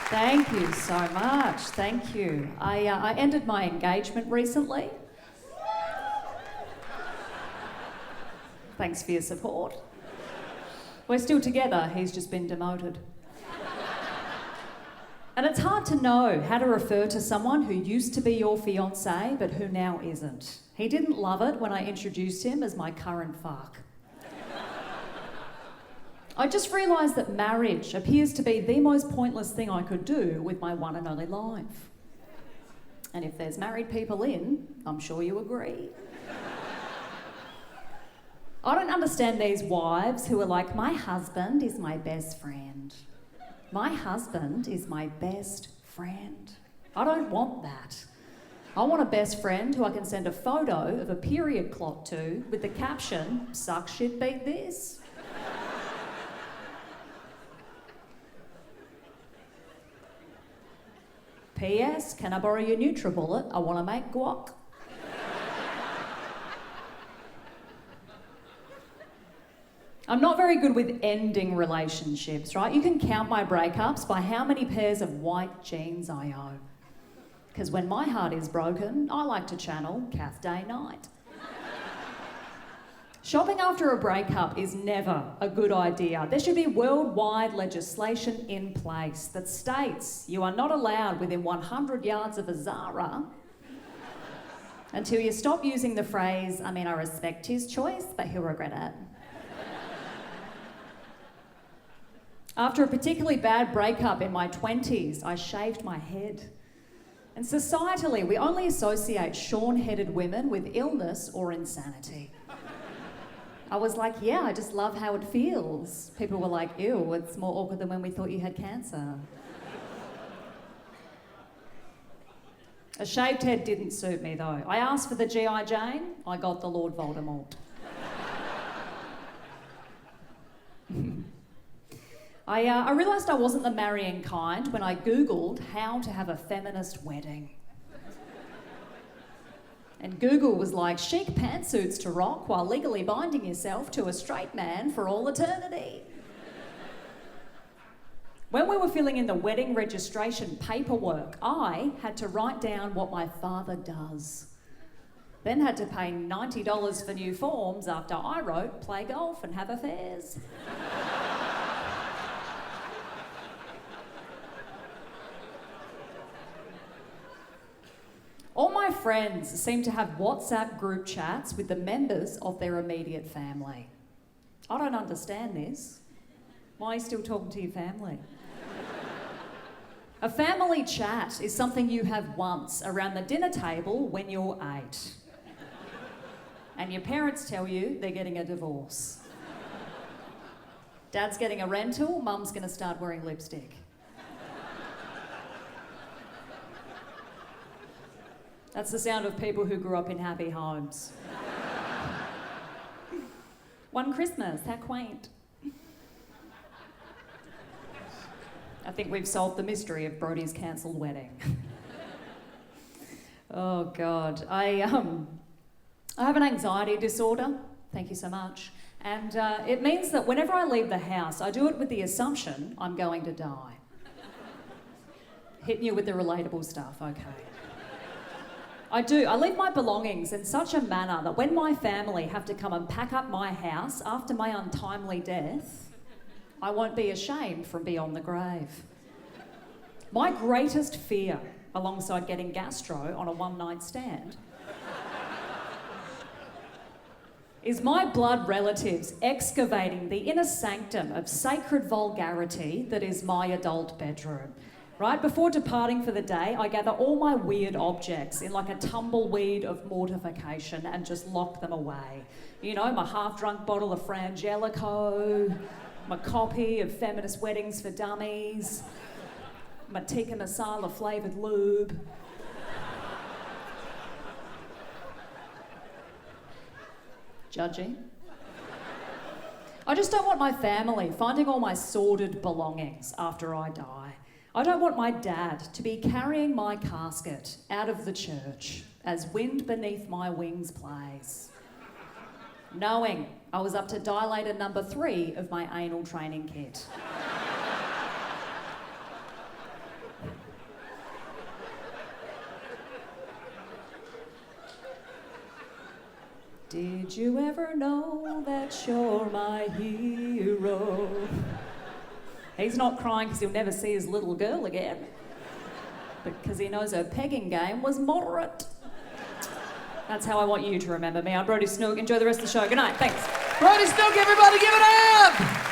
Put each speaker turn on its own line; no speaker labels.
Thank you so much. Thank you. I ended my engagement recently. Thanks for your support. We're still together, he's just been demoted. And it's hard to know how to refer to someone who used to be your fiancé but who now isn't. He didn't love it when I introduced him as my current fuck. I just realised that marriage appears to be the most pointless thing I could do with my one and only life. And if there's married people in, I'm sure you agree. I don't understand these wives who are like, my husband is my best friend. My husband is my best friend. I don't want that. I want a best friend who I can send a photo of a period clot to with the caption, suck shit, beat this. P.S. Can I borrow your NutriBullet? I want to make guac. I'm not very good with ending relationships, right? You can count my breakups by how many pairs of white jeans I own. Because when my heart is broken, I like to channel Kath Day Night. Shopping after a breakup is never a good idea. There should be worldwide legislation in place that states you are not allowed within 100 yards of a Zara until you stop using the phrase, I respect his choice, but he'll regret it. After a particularly bad breakup in my 20s, I shaved my head. And societally, we only associate shorn-headed women with illness or insanity. I was like, yeah, I just love how it feels. People were like, ew, it's more awkward than when we thought you had cancer. A shaved head didn't suit me though. I asked for the G.I. Jane, I got the Lord Voldemort. I realised I wasn't the marrying kind when I Googled how to have a feminist wedding. And Google was like, chic pantsuits to rock while legally binding yourself to a straight man for all eternity. When we were filling in the wedding registration paperwork, I had to write down what my father does. Then had to pay $90 for new forms after I wrote, play golf and have affairs. All my friends seem to have WhatsApp group chats with the members of their immediate family. I don't understand this. Why are you still talking to your family? A family chat is something you have once around the dinner table when you're 8. And your parents tell you they're getting a divorce. Dad's getting a rental, mum's going to start wearing lipstick. That's the sound of people who grew up in happy homes. One Christmas, how quaint. I think we've solved the mystery of Brodie's cancelled wedding. Oh God, I have an anxiety disorder, thank you so much, and it means that whenever I leave the house, I do it with the assumption I'm going to die. Hitting you with the relatable stuff, okay. I do. I leave my belongings in such a manner that when my family have to come and pack up my house after my untimely death, I won't be ashamed from beyond the grave. My greatest fear, alongside getting gastro on a one-night stand, is my blood relatives excavating the inner sanctum of sacred vulgarity that is my adult bedroom. Right, before departing for the day, I gather all my weird objects in like a tumbleweed of mortification and just lock them away. You know, my half-drunk bottle of Frangelico, my copy of Feminist Weddings for Dummies, my tikka masala flavoured lube. Judging. I just don't want my family finding all my sordid belongings after I die. I don't want my dad to be carrying my casket out of the church as Wind Beneath My Wings plays, knowing I was up to dilator number 3 of my anal training kit. Did you ever know that you're my hero? He's not crying because he'll never see his little girl again, but because he knows her pegging game was moderate. That's how I want you to remember me. I'm Brodie Snook. Enjoy the rest of the show. Good night. Thanks.
Brodie Snook, everybody, give it up!